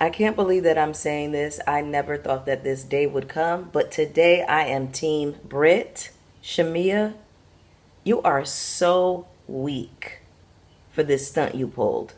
I can't believe that I'm saying this. I never thought that this day would come, but today I am Team Brit. Shamea, you are so weak for this stunt you pulled.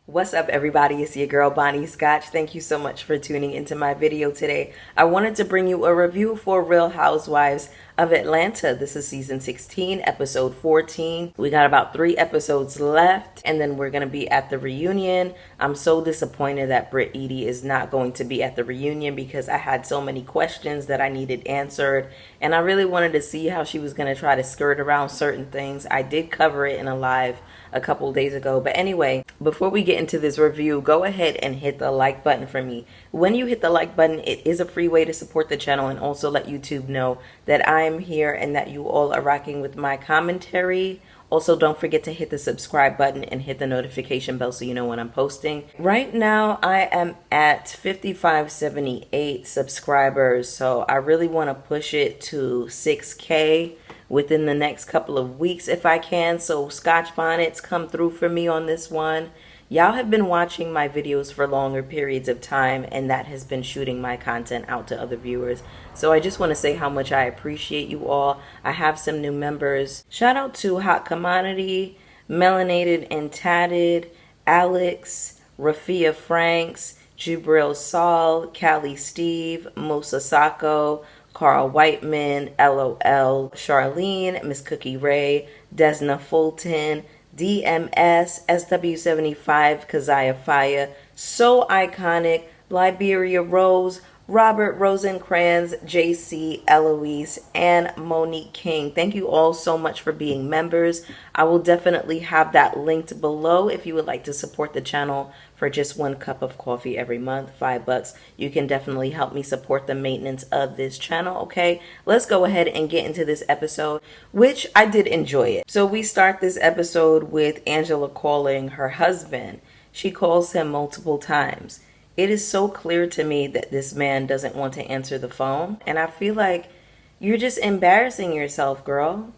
What's up, everybody? It's your girl Bonnie Scotch. Thank you so much for tuning into my video today. I wanted to bring you a review for Real Housewives of Atlanta. This is season 16, episode 14. We got about 3 episodes left, and then we're going to be at the reunion. I'm so disappointed that Brit is not going to be at the reunion because I had so many questions that I needed answered, and I really wanted to see how she was going to try to skirt around certain things. I did cover it in a live a couple days ago. But anyway, before we get into this review, go ahead and hit the like button for me. When you hit the like button, it is a free way to support the channel and also let YouTube know that I'm here and that you all are rocking with my commentary. Also, don't forget to hit the subscribe button and hit the notification bell so you know when I'm posting. Right now, I am at 5578 subscribers, so I really want to push it to 6K within the next couple of weeks if I can. So Scotch Bonnets, come through for me on this one. Y'all have been watching my videos for longer periods of time, and that has been shooting my content out to other viewers. So I just want to say how much I appreciate you all. I have some new members. Shout out to Hot Commodity, Melanated and Tatted, Alex, Rafia Franks, Jubril Saul, Callie Steve, Musa Sacco, Carl Whiteman, LOL, Charlene, Miss Cookie Ray, Desna Fulton, DMS, SW75, Keziah Fire, So Iconic, Liberia Rose, Robert Rosencrantz, JC, Eloise, and Monique King. Thank you all so much for being members. I will definitely have that linked below if you would like to support the channel for just 1 cup of coffee every month, $5. You can definitely help me support the maintenance of this channel, okay? Let's go ahead and get into this episode, which I did enjoy it. So we start this episode with Angela calling her husband. She calls him multiple times. It is so clear to me that this man doesn't want to answer the phone. And I feel like you're just embarrassing yourself, girl.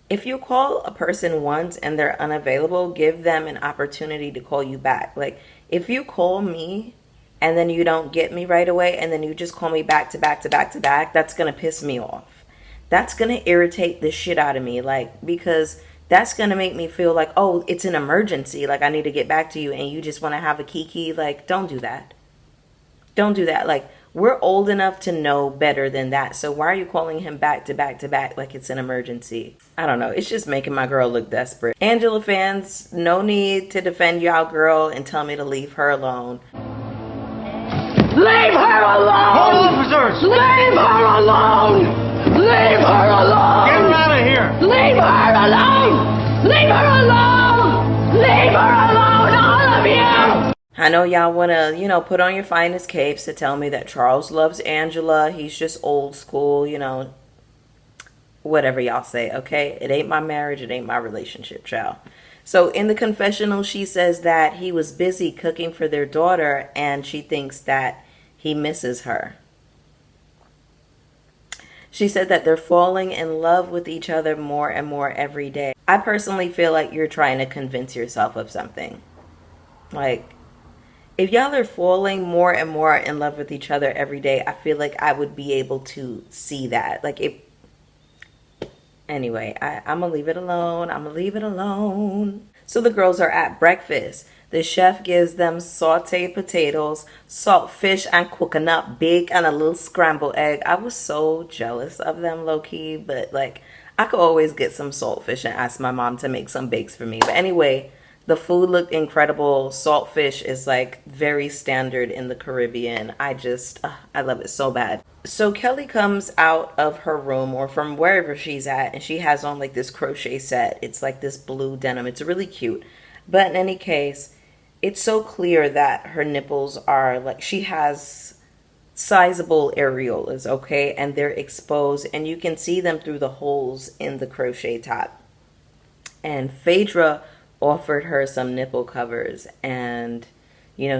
If you call a person once and they're unavailable, give them an opportunity to call you back. Like, if you call me and then you don't get me right away and then you just call me back to back to back to back, that's going to piss me off. That's going to irritate the shit out of me. Like, because that's going to make me feel like, oh, it's an emergency. Like, I need to get back to you and you just want to have a kiki. Like, don't do that. Don't do that. Like, we're old enough to know better than that. So why are you calling him back to back to back like it's an emergency? I don't know. It's just making my girl look desperate. Angela fans, no need to defend y'all girl and tell me to leave her alone. Leave her alone! Call officers! Leave her alone! Leave her alone! Get her out of here! Leave her alone! Leave her alone! Leave her alone, all of you! I know y'all want to, put on your finest capes to tell me that Charles loves Angela. He's just old school, whatever y'all say, okay? It ain't my marriage. It ain't my relationship, child. So in the confessional, she says that he was busy cooking for their daughter and she thinks that he misses her. She said that they're falling in love with each other more and more every day. I personally feel like you're trying to convince yourself of something. Like, if y'all are falling more and more in love with each other every day, I feel like I would be able to see that. Anyway, I'm going to leave it alone. I'm going to leave it alone. So the girls are at breakfast. The chef gives them sauteed potatoes, salt fish, and coconut bake, and a little scrambled egg. I was so jealous of them, low-key, but I could always get some salt fish and ask my mom to make some bakes for me. But anyway, the food looked incredible. Saltfish is very standard in the Caribbean. I love it so bad. So Kelly comes out of her room or from wherever she's at, and she has on this crochet set. It's this blue denim. It's really cute. But in any case, it's so clear that her nipples are she has sizable areolas, okay? And they're exposed and you can see them through the holes in the crochet top. And Phaedra offered her some nipple covers, and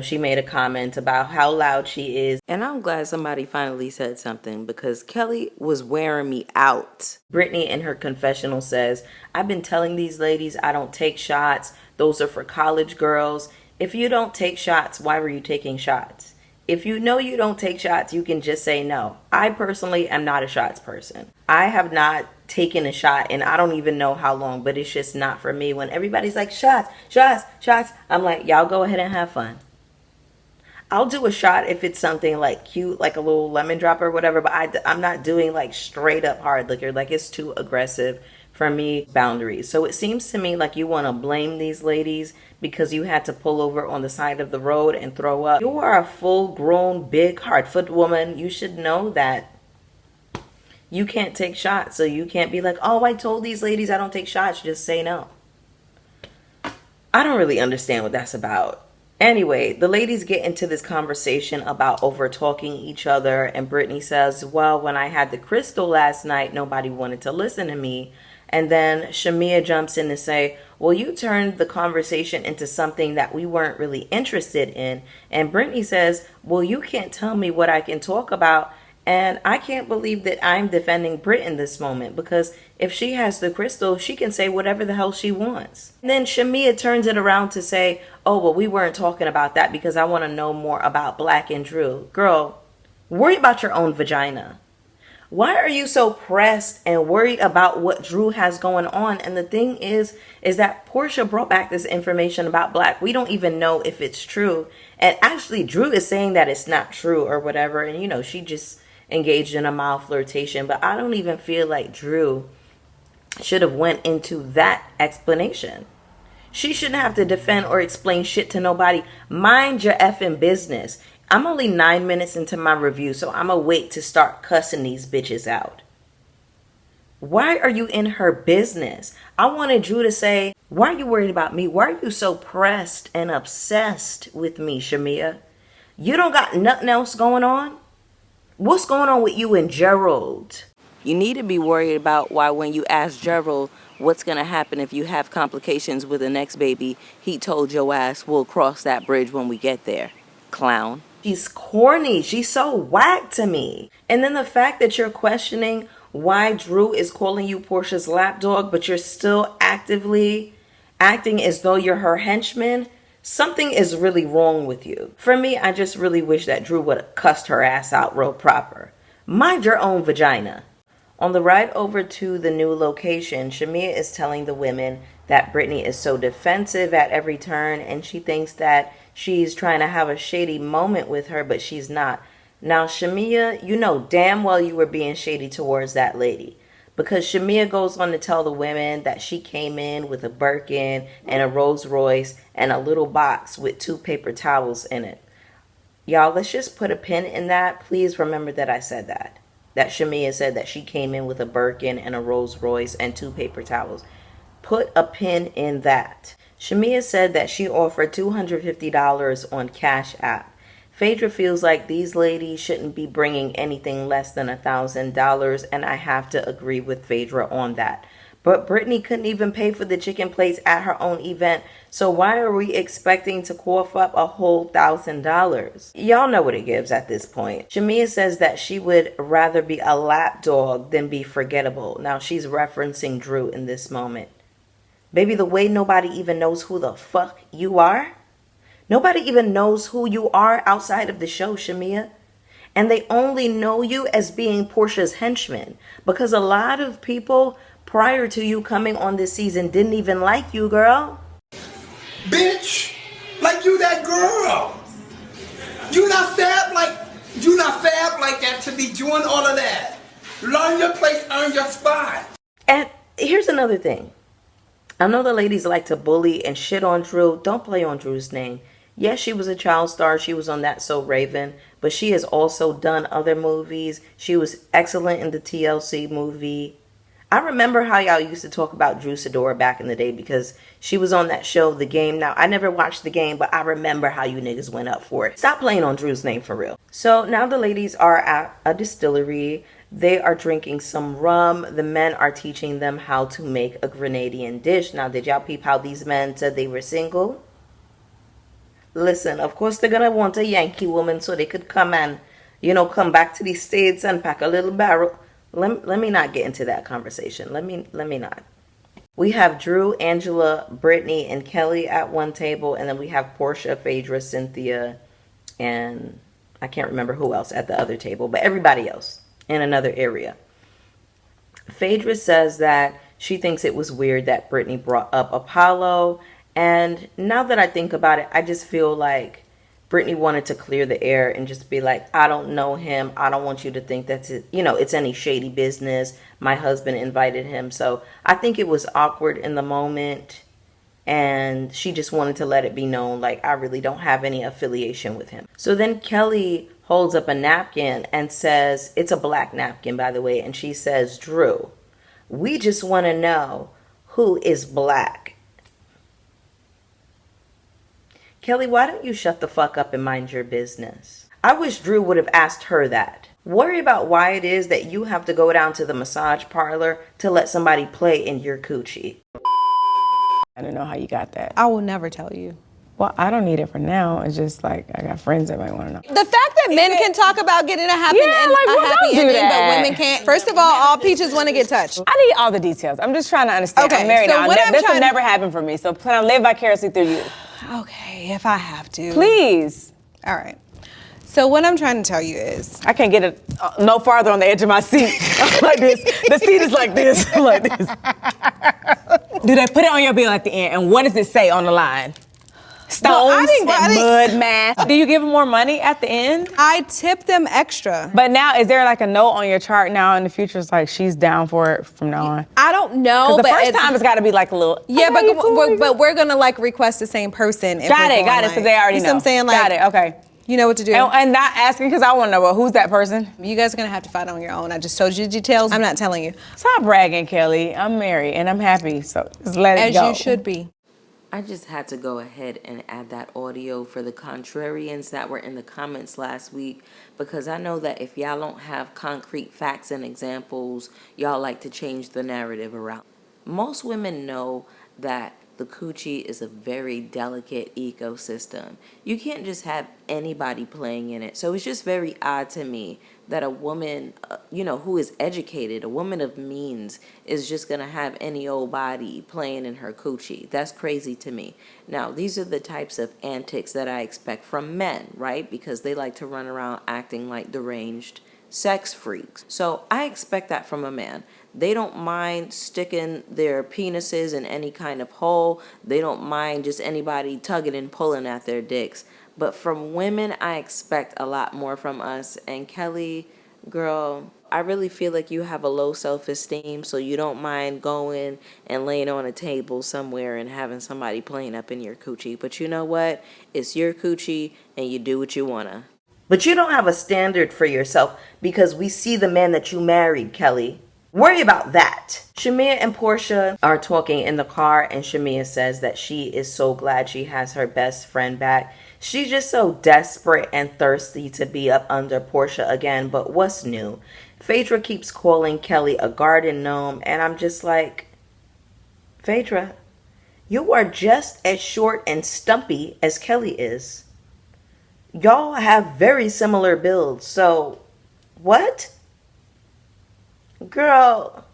she made a comment about how loud she is. And I'm glad somebody finally said something, because Kelly was wearing me out. Brittany in her confessional says, I've been telling these ladies I don't take shots. Those are for college girls. If you don't take shots, why were you taking shots? If you know you don't take shots, you can just say no. I personally am not a shots person. I have not taken a shot and I don't even know how long, but it's just not for me. When everybody's like, shots, shots, shots, I'm like, y'all go ahead and have fun. I'll do a shot if it's something like cute, like a little lemon drop or whatever, but I'm not doing like straight up hard liquor. Like, it's too aggressive for me. Boundaries. So it seems to me like you want to blame these ladies because you had to pull over on the side of the road and throw up. You are a full-grown, big, hard-foot woman. You should know that you can't take shots. So you can't be like, oh, I told these ladies I don't take shots. Just say no. I don't really understand what that's about. Anyway, the ladies get into this conversation about over-talking each other, and Brittany says, well, when I had the crystal last night, nobody wanted to listen to me. And then Shamea jumps in to say, well, you turned the conversation into something that we weren't really interested in. And Brittany says, well, you can't tell me what I can talk about. And I can't believe that I'm defending Brit in this moment, because if she has the crystal, she can say whatever the hell she wants. And then Shamea turns it around to say, oh, well, we weren't talking about that because I want to know more about Black and Drew. Girl, worry about your own vagina. Why are you so pressed and worried about what Drew has going on? And the thing is that Portia brought back this information about Black. We don't even know if it's true. And actually, Drew is saying that it's not true or whatever. And, she just engaged in a mild flirtation. But I don't even feel like Drew should have went into that explanation. She shouldn't have to defend or explain shit to nobody. Mind your effing business. I'm only 9 minutes into my review, so I'm gonna wait to start cussing these bitches out. Why are you in her business? I wanted Drew to say, why are you worried about me? Why are you so pressed and obsessed with me, Shamea? You don't got nothing else going on? What's going on with you and Gerald? You need to be worried about why when you ask Gerald what's going to happen if you have complications with the next baby, he told your ass we'll cross that bridge when we get there. Clown. She's corny. She's so whack to me. And then the fact that you're questioning why Drew is calling you Portia's lapdog, but you're still actively acting as though you're her henchman, something is really wrong with you. For me, I just really wish that Drew would have cussed her ass out real proper. Mind your own vagina. On the ride over to the new location, Shamea is telling the women that Brittany is so defensive at every turn, and she thinks that she's trying to have a shady moment with her, but she's not. Now, Shamea, you know damn well you were being shady towards that lady, because Shamea goes on to tell the women that she came in with a Birkin and a Rolls Royce and a little box with 2 paper towels in it. Y'all, let's just put a pin in that. Please remember that I said that. That Shamea said that she came in with a Birkin and a Rolls Royce and 2 paper towels. Put a pin in that. Shamea said that she offered $250 on Cash App. Phaedra feels like these ladies shouldn't be bringing anything less than $1,000, and I have to agree with Phaedra on that. But Brittany couldn't even pay for the chicken plates at her own event, so why are we expecting to cough up a whole $1,000? Y'all know what it gives at this point. Shamea says that she would rather be a lapdog than be forgettable. Now she's referencing Drew in this moment. Baby, the way nobody even knows who the fuck you are? Nobody even knows who you are outside of the show, Shamea. And they only know you as being Portia's henchman, because a lot of people prior to you coming on this season didn't even like you, girl. Bitch, like you that girl. You not fab like that to be doing all of that. Learn your place, earn your spot. And here's another thing. I know the ladies like to bully and shit on Drew. Don't play on Drew's name. Yes, she was a child star. She was on That's So Raven. But she has also done other movies. She was excellent in the TLC movie. I remember how y'all used to talk about Drew Sidora back in the day because she was on that show, The Game. Now, I never watched The Game, but I remember how you niggas went up for it. Stop playing on Drew's name for real. So now the ladies are at a distillery. They are drinking some rum. The men are teaching them how to make a Grenadian dish. Now, did y'all peep how these men said they were single? Listen, of course they're gonna want a Yankee woman so they could come and, come back to the States and pack a little barrel. Let me not get into that conversation. Let me not. We have Drew, Angela, Brittany, and Kelly at one table, and then we have Portia, Phaedra, Cynthia, and I can't remember who else at the other table, but everybody else in another area. Phaedra says that she thinks it was weird that Brittany brought up Apollo. And now that I think about it, I just feel like Brittany wanted to clear the air and just be like, I don't know him. I don't want you to think that's it. It's any shady business. My husband invited him. So I think it was awkward in the moment. And she just wanted to let it be known, like, I really don't have any affiliation with him. So then Kelly holds up a napkin and says, it's a black napkin, by the way. And she says, Drew, we just want to know who is black. Kelly, why don't you shut the fuck up and mind your business? I wish Drew would have asked her that. Worry about why it is that you have to go down to the massage parlor to let somebody play in your coochie. I don't know how you got that. I will never tell you. Well, I don't need it for now. It's just like I got friends that might want to know. The fact that men can talk about getting a happy, ending, but women can't. First of all peaches want to get touched. I need all the details. I'm just trying to understand. Okay, I'm married so now. This will never happen for me. So plan on live vicariously through you. Okay, if I have to. Please. All right. So what I'm trying to tell you is, I can't get it no farther on the edge of my seat. Like this. The seat is like this. Like this. Do they put it on your bill at the end? And what does it say on the line? Stones and mud math. Do you give them more money at the end? I tip them extra. But now, is there like a note on your chart now in the future? It's like she's down for it from now on. I don't know. Because the first time it's got to be like a little. Yeah, but we're gonna like request the same person. Got it. So they already know. You know what I'm saying? Like, got it. Okay. You know what to do. And not asking because I want to know, well, who's that person? You guys are gonna have to fight on your own. I just told you the details. I'm not telling you. Stop bragging, Kelly. I'm married and I'm happy. So just let it go. As you should be. I just had to go ahead and add that audio for the contrarians that were in the comments last week, because I know that if y'all don't have concrete facts and examples, y'all like to change the narrative around. Most women know that the coochie is a very delicate ecosystem. You can't just have anybody playing in it. So it's just very odd to me that a woman, who is educated, a woman of means, is just going to have any old body playing in her coochie. That's crazy to me. Now, these are the types of antics that I expect from men, right? Because they like to run around acting like deranged sex freaks. So I expect that from a man. They don't mind sticking their penises in any kind of hole. They don't mind just anybody tugging and pulling at their dicks. But from women, I expect a lot more from us. And Kelly, girl, I really feel like you have a low self-esteem, so you don't mind going and laying on a table somewhere and having somebody playing up in your coochie. But you know what? It's your coochie, and you do what you wanna. But you don't have a standard for yourself, because we see the man that you married, Kelly. Worry about that. Shamea and Portia are talking in the car, and Shamea says that she is so glad she has her best friend back. She's just so desperate and thirsty to be up under Portia again, but what's new? Phaedra keeps calling Kelly a garden gnome, and I'm just like, Phaedra, you are just as short and stumpy as Kelly is. Y'all have very similar builds, so what? Girl,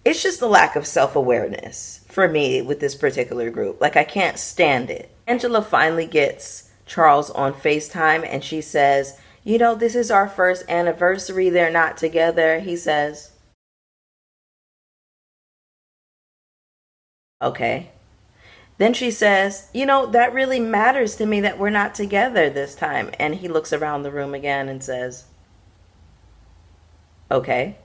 it's just the lack of self-awareness for me with this particular group. Like, I can't stand it. Angela finally gets Charles on FaceTime, and she says, this is our first anniversary. They're not together. He says, okay. Then she says, that really matters to me that we're not together this time. And he looks around the room again and says, okay.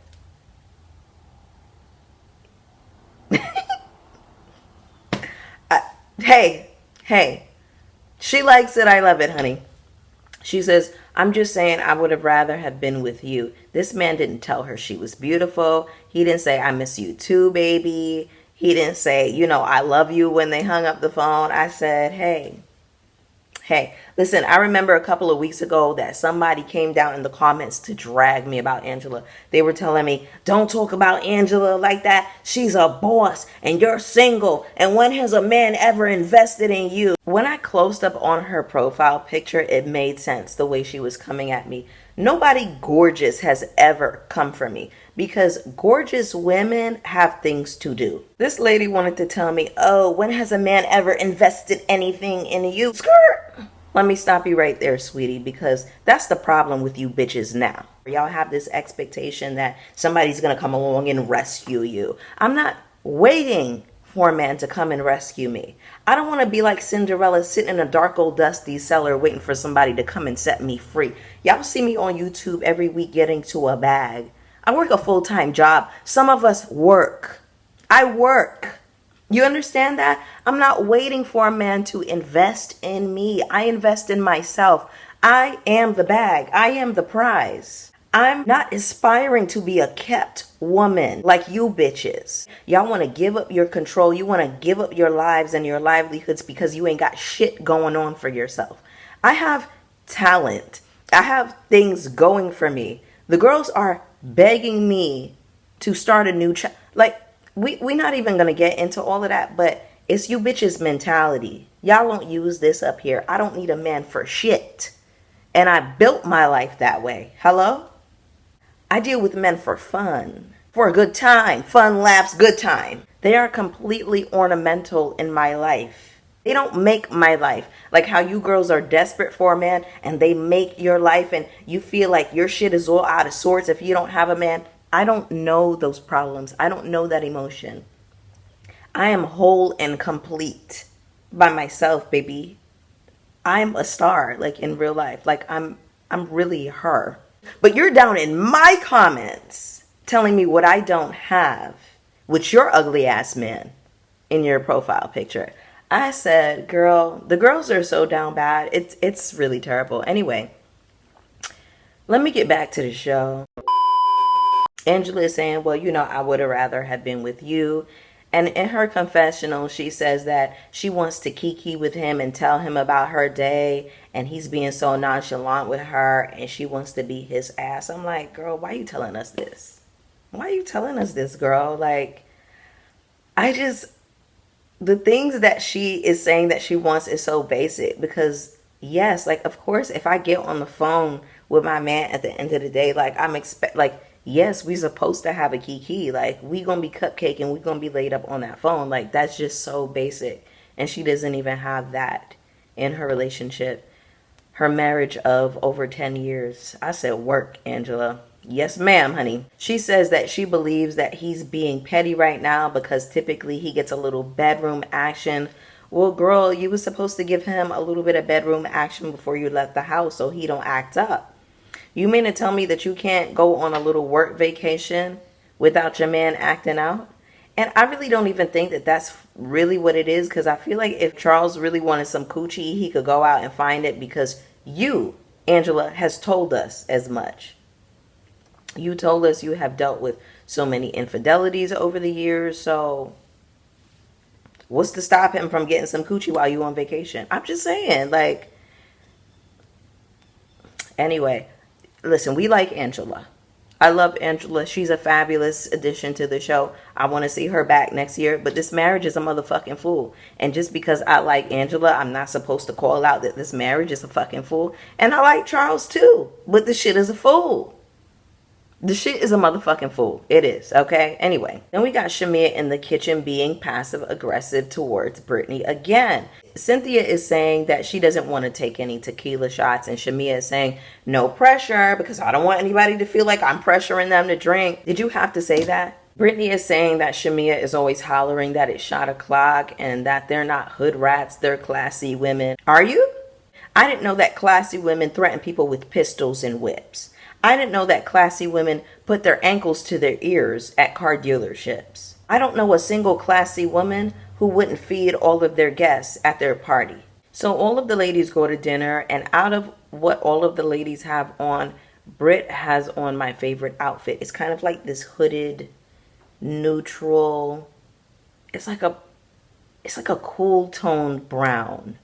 Hey, she likes it. I love it, honey. She says, I'm just saying I would have rather have been with you. This man didn't tell her she was beautiful. He didn't say, I miss you too, baby. He didn't say, I love you when they hung up the phone. I said, hey, Hey, listen, I remember a couple of weeks ago that somebody came down in the comments to drag me about Angela. They were telling me, don't talk about Angela like that. She's a boss and you're single. And when has a man ever invested in you? When I closed up on her profile picture, it made sense the way she was coming at me. Nobody gorgeous has ever come for me because gorgeous women have things to do. This lady wanted to tell me, oh, when has a man ever invested anything in you? Skirt! Let me stop you right there, sweetie, because that's the problem with you bitches now. Y'all have this expectation that somebody's gonna come along and rescue you. I'm not waiting for a man to come and rescue me. I don't want to be like Cinderella sitting in a dark old dusty cellar waiting for somebody to come and set me free. Y'all see me on YouTube every week getting to a bag. I work a full-time job. Some of us work. I work. You understand that? I'm not waiting for a man to invest in me. I invest in myself. I am the bag. I am the prize. I'm not aspiring to be a kept woman like you bitches. Y'all want to give up your control. You want to give up your lives and your livelihoods because you ain't got shit going on for yourself. I have talent. I have things going for me. The girls are begging me to start a new like we not even gonna get into all of that, but it's you bitches mentality. Y'all don't use this up here. I don't need a man for shit. And I built my life that way. Hello? I deal with men for fun, for a good time, fun, laughs, good time. They are completely ornamental in my life. They don't make my life. Like how you girls are desperate for a man and they make your life and you feel like your shit is all out of sorts if you don't have a man. I don't know those problems. I don't know that emotion. I am whole and complete by myself, baby. I'm a star, like in real life. Like I'm really her. But you're down in my comments telling me what I don't have with your ugly ass man in your profile picture. I said, girl, the girls are so down bad. It's really terrible. Anyway, let me get back to the show. Angela is saying, well, you know, I would have rather have been with you. And in her confessional, she says that she wants to kiki with him and tell him about her day. And he's being so nonchalant with her. And she wants to be his ass. I'm like, girl, why are you telling us this? Why are you telling us this, girl? Like, the things that she is saying that she wants is so basic. Because, yes, like, of course, if I get on the phone with my man at the end of the day, like, yes, we supposed to have a kiki. Like, we gonna be cupcaking. We gonna be laid up on that phone. Like, that's just so basic. And she doesn't even have that in her relationship. Her marriage of over 10 years. I said, work, Angela. Yes, ma'am, honey. She says that she believes that he's being petty right now because typically he gets a little bedroom action. Well, girl, you was supposed to give him a little bit of bedroom action before you left the house so he don't act up. You mean to tell me that you can't go on a little work vacation without your man acting out? And I really don't even think that that's really what it is, because I feel like if Charles really wanted some coochie, he could go out and find it, because you, Angela, has told us as much. You told us you have dealt with so many infidelities over the years, so what's to stop him from getting some coochie while you on vacation? I'm just saying, like, anyway. Listen, we like Angela. I love Angela. She's a fabulous addition to the show. I want to see her back next year. But this marriage is a motherfucking fool. And just because I like Angela, I'm not supposed to call out that this marriage is a fucking fool. And I like Charles too. But the shit is a fool. The shit is a motherfucking fool. It is, okay? Anyway, then we got Shamea in the kitchen being passive-aggressive towards Brittany again. Cynthia is saying that she doesn't want to take any tequila shots, and Shamea is saying, no pressure, because I don't want anybody to feel like I'm pressuring them to drink. Did you have to say that? Brittany is saying that Shamea is always hollering that it's shot o'clock and that they're not hood rats, they're classy women. Are you? I didn't know that classy women threaten people with pistols and whips. I didn't know that classy women put their ankles to their ears at car dealerships. I don't know a single classy woman who wouldn't feed all of their guests at their party. So all of the ladies go to dinner, and out of what all of the ladies have on, Brit has on my favorite outfit. It's kind of like this hooded, neutral, it's like a cool toned brown.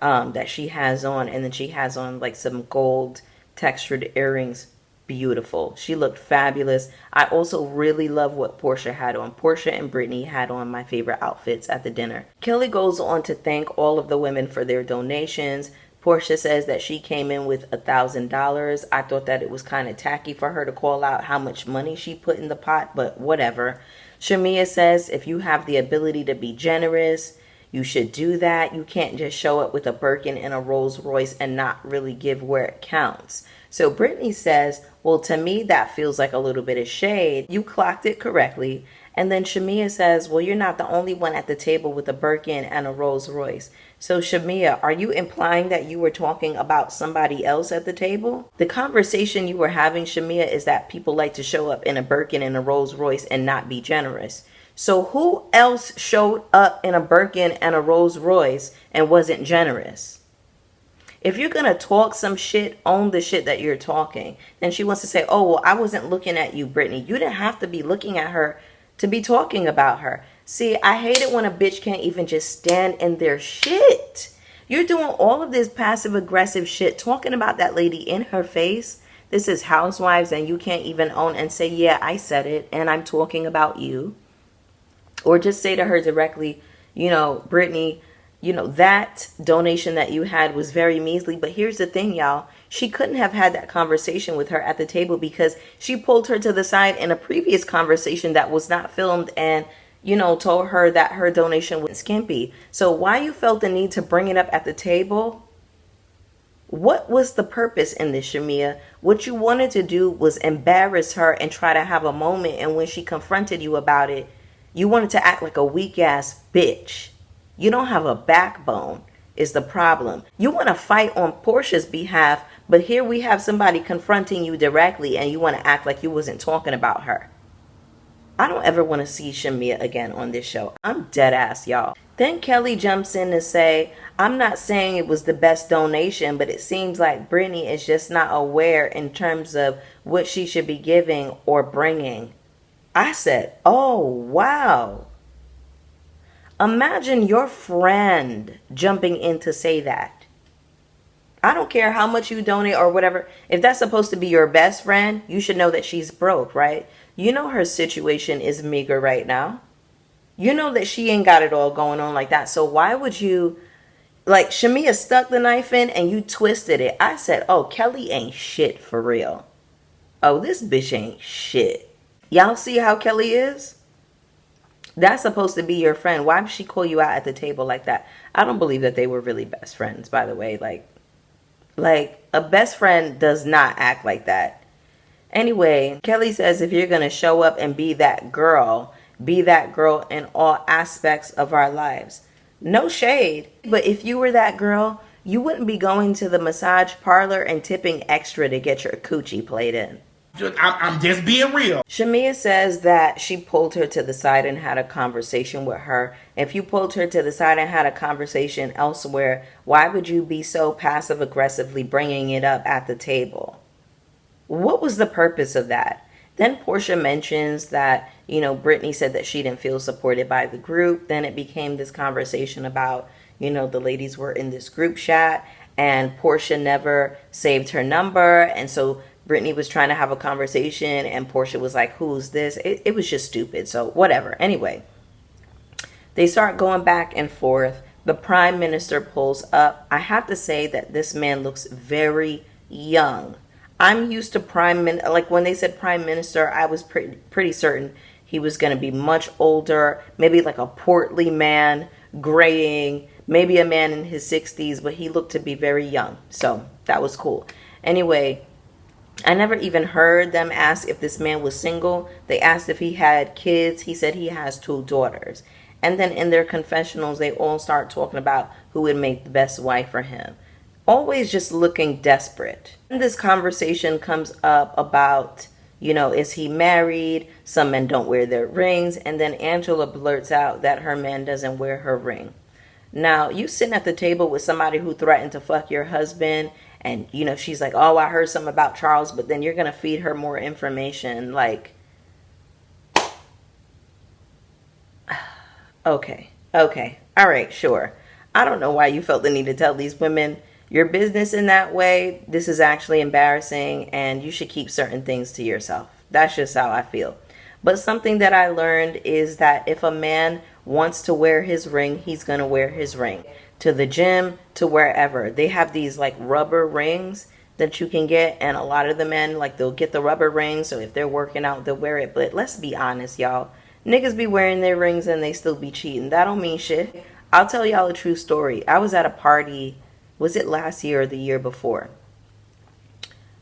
that she has on, and then she has on like some gold textured earrings. Beautiful. She looked fabulous. I also really love what Portia had on. Portia and Brittany had on my favorite outfits at the dinner. Kelly goes on to thank all of the women for their donations. Portia says that she came in with $1,000. I thought that it was kind of tacky for her to call out how much money she put in the pot, but whatever. Shamea says if you have the ability to be generous, you should do that. You can't just show up with a Birkin and a Rolls Royce and not really give where it counts. So Brittany says, well, to me, that feels like a little bit of shade. You clocked it correctly. And then Shamea says, well, you're not the only one at the table with a Birkin and a Rolls Royce. So Shamea, are you implying that you were talking about somebody else at the table? The conversation you were having, Shamea, is that people like to show up in a Birkin and a Rolls Royce and not be generous. So who else showed up in a Birkin and a Rolls Royce and wasn't generous? If you're going to talk some shit, own the shit that you're talking. Then she wants to say, oh, well, I wasn't looking at you, Brittany. You didn't have to be looking at her to be talking about her. See, I hate it when a bitch can't even just stand in their shit. You're doing all of this passive aggressive shit, talking about that lady in her face. This is Housewives, and you can't even own and say, yeah, I said it, and I'm talking about you. Or just say to her directly, you know, Brittany, you know, that donation that you had was very measly. But here's the thing, y'all. She couldn't have had that conversation with her at the table because she pulled her to the side in a previous conversation that was not filmed and, you know, told her that her donation was skimpy. So why you felt the need to bring it up at the table? What was the purpose in this, Shamea? What you wanted to do was embarrass her and try to have a moment. And when she confronted you about it, you wanted to act like a weak ass bitch. You don't have a backbone is the problem. You want to fight on Portia's behalf, but here we have somebody confronting you directly and you want to act like you wasn't talking about her. I don't ever want to see Shamea again on this show. I'm dead ass, y'all. Then Kelly jumps in to say, I'm not saying it was the best donation, but it seems like Brittany is just not aware in terms of what she should be giving or bringing. I said, oh, wow. Imagine your friend jumping in to say that. I don't care how much you donate or whatever. If that's supposed to be your best friend, you should know that she's broke, right? You know her situation is meager right now. You know that she ain't got it all going on like that. So why would you, like, Shamea stuck the knife in and you twisted it. I said, oh, Kelly ain't shit for real. Oh, this bitch ain't shit. Y'all see how Kelly is? That's supposed to be your friend. Why would she call you out at the table like that? I don't believe that they were really best friends, by the way. Like a best friend does not act like that. Anyway, Kelly says if you're going to show up and be that girl in all aspects of our lives. No shade. But if you were that girl, you wouldn't be going to the massage parlor and tipping extra to get your coochie played in. I'm just being real. Shamea says that she pulled her to the side and had a conversation with her. If you pulled her to the side and had a conversation elsewhere, why would you be so passive aggressively bringing it up at the table? What was the purpose of that? Then Portia mentions that, you know, Brittany said that she didn't feel supported by the group. Then it became this conversation about, you know, the ladies were in this group chat and Portia never saved her number. And so Brittany was trying to have a conversation and Portia was like, who's this? It was just stupid. So whatever. Anyway, they start going back and forth. The prime minister pulls up. I have to say that this man looks very young. I'm used to like when they said prime minister, I was pretty certain he was going to be much older, maybe like a portly man, graying, maybe a man in his 60s, but he looked to be very young. So that was cool. Anyway, I never even heard them ask if this man was single. They asked if he had kids. He said he has 2 daughters. And then in their confessionals, they all start talking about who would make the best wife for him. Always just looking desperate. And this conversation comes up about, you know, is he married? Some men don't wear their rings. And then Angela blurts out that her man doesn't wear her ring. Now, you sitting at the table with somebody who threatened to fuck your husband. And, you know, she's like, oh, I heard something about Charles. But then you're going to feed her more information. Like, okay. All right, sure. I don't know why you felt the need to tell these women your business in that way. This is actually embarrassing, and you should keep certain things to yourself. That's just how I feel. But something that I learned is that if a man wants to wear his ring, he's going to wear his ring. To the gym, to wherever. They have these like rubber rings that you can get, and a lot of the men, like, they'll get the rubber rings, so if they're working out, they'll wear it. But let's be honest, y'all. Niggas be wearing their rings and they still be cheating. That don't mean shit. I'll tell y'all a true story. I was at a party, was it last year or the year before?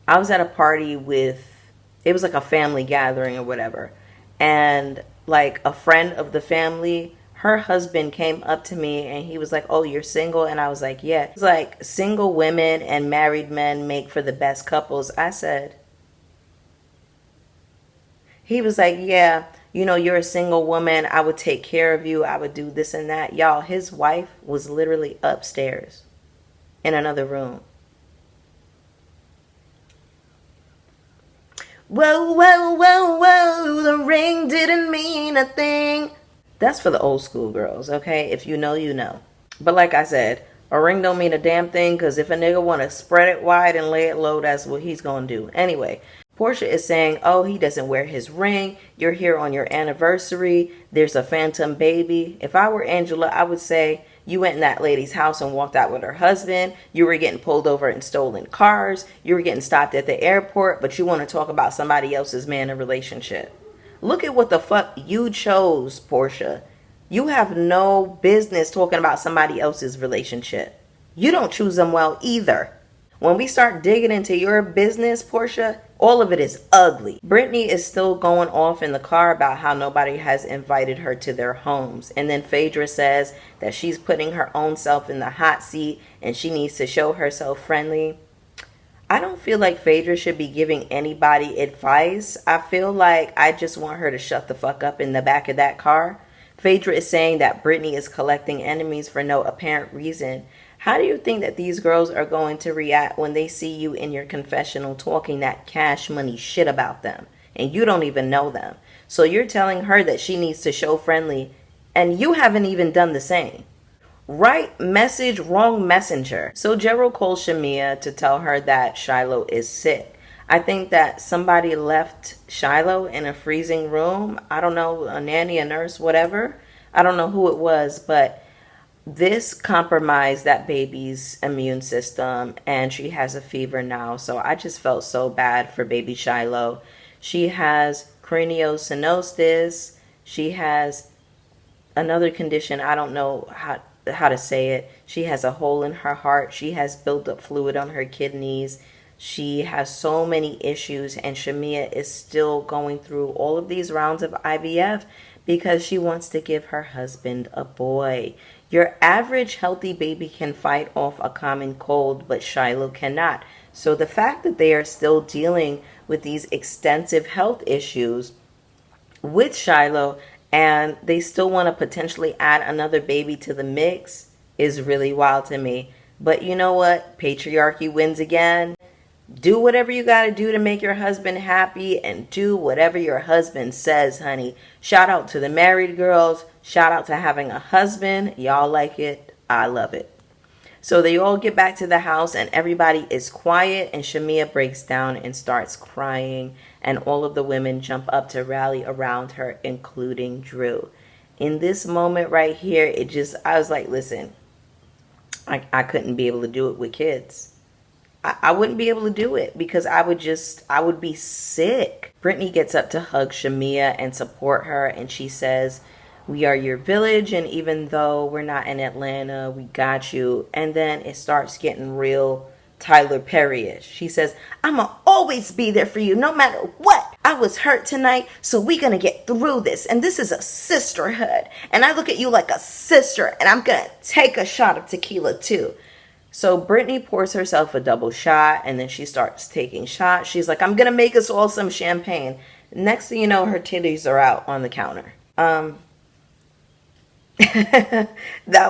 I was at a party with, it was like a family gathering or whatever. And like a friend of the family, her husband came up to me and he was like, "Oh, you're single?" And I was like, "Yeah." He's like, "Single women and married men make for the best couples." I said, he was like, "Yeah, you know, you're a single woman. I would take care of you. I would do this and that." Y'all, his wife was literally upstairs in another room. Whoa, whoa, whoa, whoa, the ring didn't mean a thing. That's for the old school girls, okay? If you know, you know. But like I said, a ring don't mean a damn thing, because if a nigga want to spread it wide and lay it low, that's what he's going to do. Anyway, Portia is saying, "Oh, he doesn't wear his ring. You're here on your anniversary. There's a phantom baby." If I were Angela, I would say, you went in that lady's house and walked out with her husband. You were getting pulled over in stolen cars. You were getting stopped at the airport, but you want to talk about somebody else's man and relationship. Look at what the fuck you chose, Portia. You have no business talking about somebody else's relationship. You don't choose them well either. When we start digging into your business, Portia, all of it is ugly. Brittany is still going off in the car about how nobody has invited her to their homes. And then Phaedra says that she's putting her own self in the hot seat and she needs to show herself friendly. I don't feel like Phaedra should be giving anybody advice. I feel like I just want her to shut the fuck up in the back of that car. Phaedra is saying that Brittany is collecting enemies for no apparent reason. How do you think that these girls are going to react when they see you in your confessional talking that cash money shit about them and you don't even know them? So you're telling her that she needs to show friendly and you haven't even done the same. Right message, wrong messenger. So Gerald calls Shamea to tell her that Shiloh is sick. I think that somebody left Shiloh in a freezing room. I don't know, a nanny, a nurse, whatever. I don't know who it was, but this compromised that baby's immune system and she has a fever now. So I just felt so bad for baby Shiloh. She has craniosynostosis. She has another condition. I don't know how to say it. She has a hole in her heart. She has built up fluid on her kidneys. She has so many issues, and Shamea is still going through all of these rounds of IVF because she wants to give her husband a boy. Your average healthy baby can fight off a common cold, but Shiloh cannot. So the fact that they are still dealing with these extensive health issues with Shiloh and they still want to potentially add another baby to the mix is really wild to me. But you know what? Patriarchy wins again. Do whatever you got to do to make your husband happy and do whatever your husband says, honey. Shout out to the married girls. Shout out to having a husband. Y'all like it. I love it. So they all get back to the house and everybody is quiet and Shamea breaks down and starts crying and all of the women jump up to rally around her, including Drew. In this moment right here, I was like, listen, I couldn't be able to do it with kids. I wouldn't be able to do it because I would be sick. Brittany gets up to hug Shamea and support her and she says, "We are your village, and even though we're not in Atlanta, we got you." And then it starts getting real Tyler Perry-ish. She says, "I'ma always be there for you no matter what. I was hurt tonight, so we gonna get through this. And this is a sisterhood. And I look at you like a sister, and I'm gonna take a shot of tequila too." So Brittany pours herself a double shot, and then she starts taking shots. She's like, "I'm gonna make us all some champagne." Next thing you know, her titties are out on the counter. That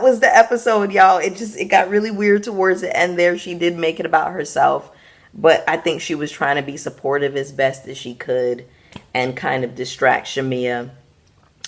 was the episode, y'all. It got really weird towards the end there. She did make it about herself, but I think she was trying to be supportive as best as she could and kind of distract Shamea.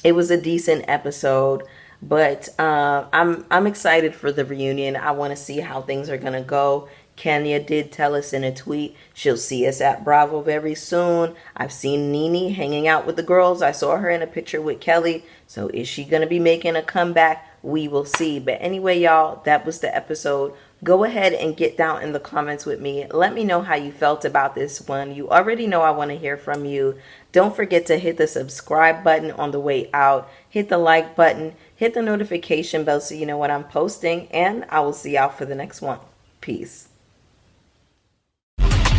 It was a decent episode, But I'm excited for the reunion. I want to see how things are gonna go. Kenya did tell us in a tweet she'll see us at Bravo very soon. I've seen Nene hanging out with the girls. I saw her in a picture with Kelly. So is she going to be making a comeback? We will see. But anyway, y'all, that was the episode. Go ahead and get down in the comments with me. Let me know how you felt about this one. You already know I want to hear from you. Don't forget to hit the subscribe button on the way out. Hit the like button. Hit the notification bell so you know when I'm posting. And I will see y'all for the next one. Peace.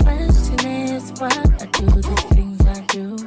Question is why I do the things I do.